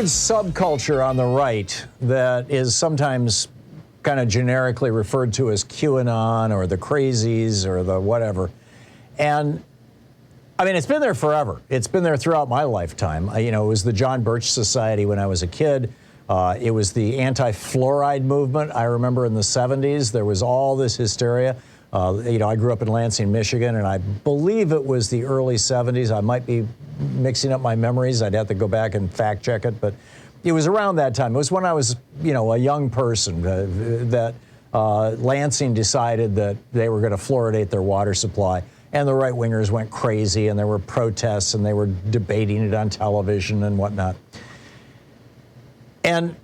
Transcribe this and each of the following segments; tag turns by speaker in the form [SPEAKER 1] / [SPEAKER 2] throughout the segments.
[SPEAKER 1] weird subculture on the right that is sometimes kind of generically referred to as QAnon or the crazies or the whatever. And I mean, it's been there forever. It's been there throughout my lifetime. It was the John Birch Society when I was a kid. It was the anti-fluoride movement. I remember in the 70s, there was all this hysteria. I grew up in Lansing, Michigan, and I believe it was the early 70s. I might be mixing up my memories. I'd have to go back and fact check it, but it was around that time. It was when I was, a young person that Lansing decided that they were going to fluoridate their water supply. And the right-wingers went crazy, and there were protests, and they were debating it on television and whatnot. And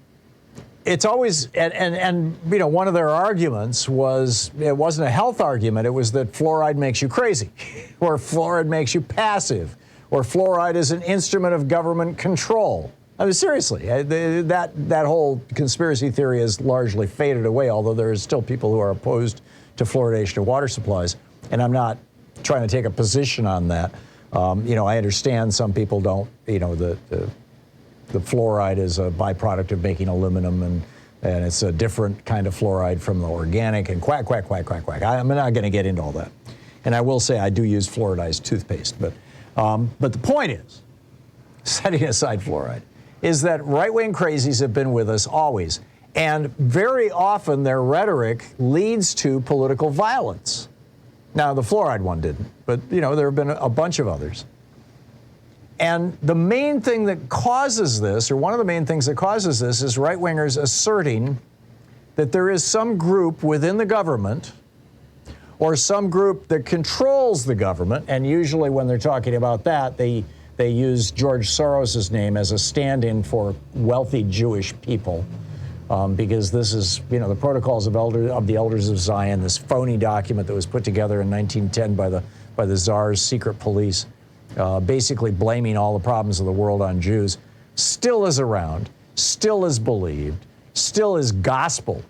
[SPEAKER 1] it's always, one of their arguments was, it wasn't a health argument, it was that fluoride makes you crazy, or fluoride makes you passive, or fluoride is an instrument of government control. I mean, seriously, that whole conspiracy theory has largely faded away, although there are still people who are opposed to fluoridation of water supplies, and I'm not trying to take a position on that. I understand some people don't, the fluoride is a byproduct of making aluminum, and it's a different kind of fluoride from the organic, and quack. I'm not going to get into all that. And I will say I do use fluoridized toothpaste, but the point is, setting aside fluoride, is that right-wing crazies have been with us always. And very often their rhetoric leads to political violence. Now, the fluoride one didn't, but, there have been a bunch of others. And the main thing that causes this, or one of the main things that causes this, is right-wingers asserting that there is some group within the government or some group that controls the government, and usually when they're talking about that, they use George Soros' name as a stand-in for wealthy Jewish people, because this is, the Protocols of the Elders of Zion, this phony document that was put together in 1910 by the Tsar's secret police, basically blaming all the problems of the world on Jews, still is around, still is believed, still is gospel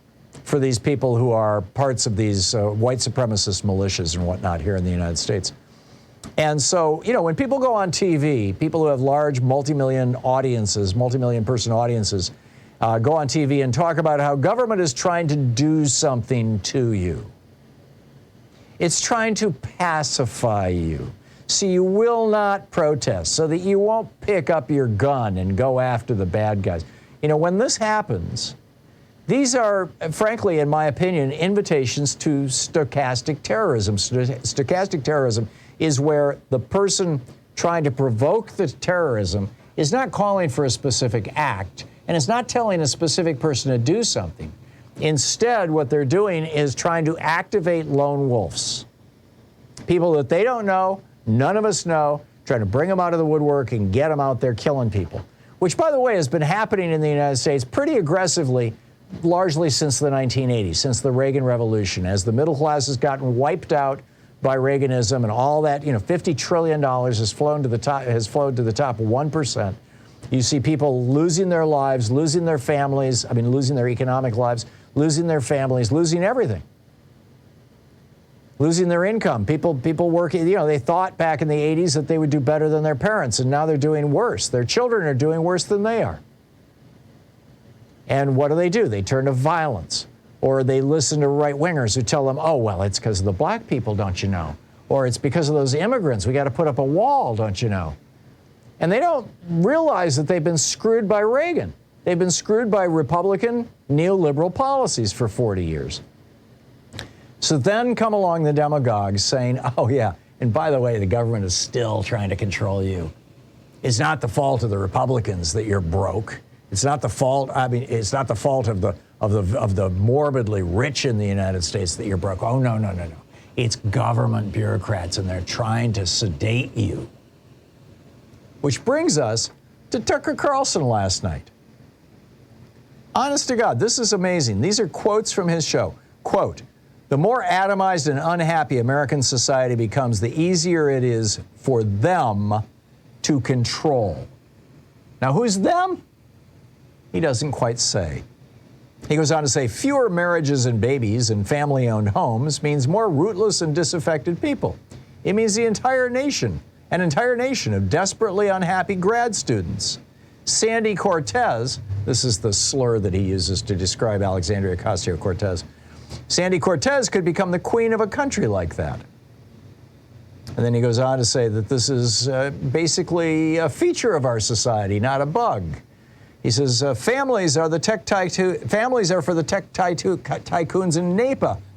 [SPEAKER 1] for these people who are parts of these white supremacist militias and whatnot here in the United States. And so, when people go on TV, people who have large multi-million person audiences, go on TV and talk about how government is trying to do something to you. It's trying to pacify you, so you will not protest, so that you won't pick up your gun and go after the bad guys. When this happens, these are, frankly, in my opinion, invitations to stochastic terrorism. Stochastic terrorism is where the person trying to provoke the terrorism is not calling for a specific act, and it's not telling a specific person to do something. Instead, what they're doing is trying to activate lone wolves. People that they don't know, none of us know, trying to bring them out of the woodwork and get them out there killing people, which, by the way, has been happening in the United States pretty aggressively, largely since the 1980s, since the Reagan Revolution, as the middle class has gotten wiped out by Reaganism and all that. $50 trillion has flown to the top 1%. You see people losing their lives, losing their families, losing their economic lives, losing their families, losing everything. Losing their income. People working, they thought back in the 80s that they would do better than their parents, and now they're doing worse. Their children are doing worse than they are. And what do? They turn to violence. Or they listen to right-wingers who tell them, oh, well, it's because of the black people, don't you know? Or it's because of those immigrants. We got to put up a wall, don't you know? And they don't realize that they've been screwed by Reagan. They've been screwed by Republican neoliberal policies for 40 years. So then come along the demagogues saying, oh, yeah, and by the way, the government is still trying to control you. It's not the fault of the Republicans that you're broke. It's not the fault, it's not the fault of the morbidly rich in the United States that you're broke. Oh, no. It's government bureaucrats, and they're trying to sedate you. Which brings us to Tucker Carlson last night. Honest to God, this is amazing. These are quotes from his show. Quote, "The more atomized and unhappy American society becomes, the easier it is for them to control." Now, who's them? He doesn't quite say. He goes on to say, fewer marriages and babies in family-owned homes means more rootless and disaffected people. It means an entire nation of desperately unhappy grad students. Sandy Cortez, this is the slur that he uses to describe Alexandria Ocasio-Cortez, Sandy Cortez could become the queen of a country like that. And then he goes on to say that this is basically a feature of our society, not a bug. He says families are for the tech tycoons in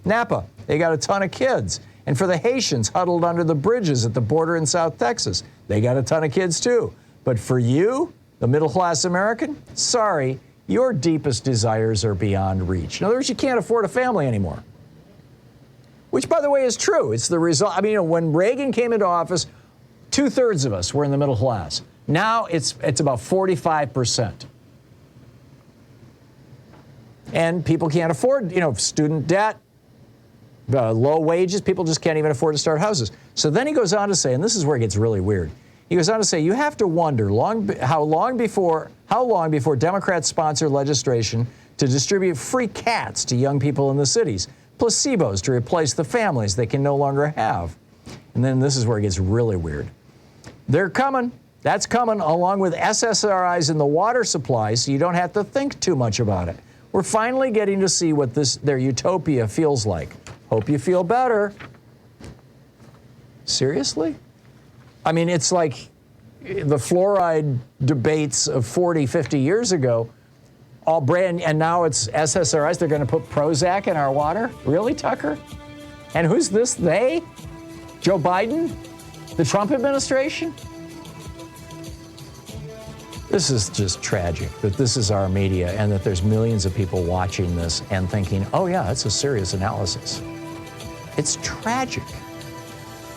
[SPEAKER 1] Napa. They got a ton of kids. And for the Haitians huddled under the bridges at the border in South Texas, they got a ton of kids too. But for you, the middle-class American, sorry, your deepest desires are beyond reach. In other words, you can't afford a family anymore. Which, by the way, is true. It's the result. I mean, when Reagan came into office, 2/3 of us were in the middle class. Now it's about 45%. And people can't afford, student debt, low wages. People just can't even afford to start houses. So then he goes on to say, and this is where it gets really weird. He goes on to say, you have to wonder how long before Democrats sponsor legislation to distribute free cats to young people in the cities, placebos to replace the families they can no longer have. And then this is where it gets really weird. They're coming. That's coming along with SSRIs in the water supply, so you don't have to think too much about it. We're finally getting to see what their utopia feels like. Hope you feel better. Seriously? I mean, it's like the fluoride debates of 40, 50 years ago, all brand, and now it's SSRIs. They're going to put Prozac in our water? Really, Tucker? And who's this they? Joe Biden? The Trump administration? This is just tragic that this is our media and that there's millions of people watching this and thinking, oh yeah, that's a serious analysis. It's tragic.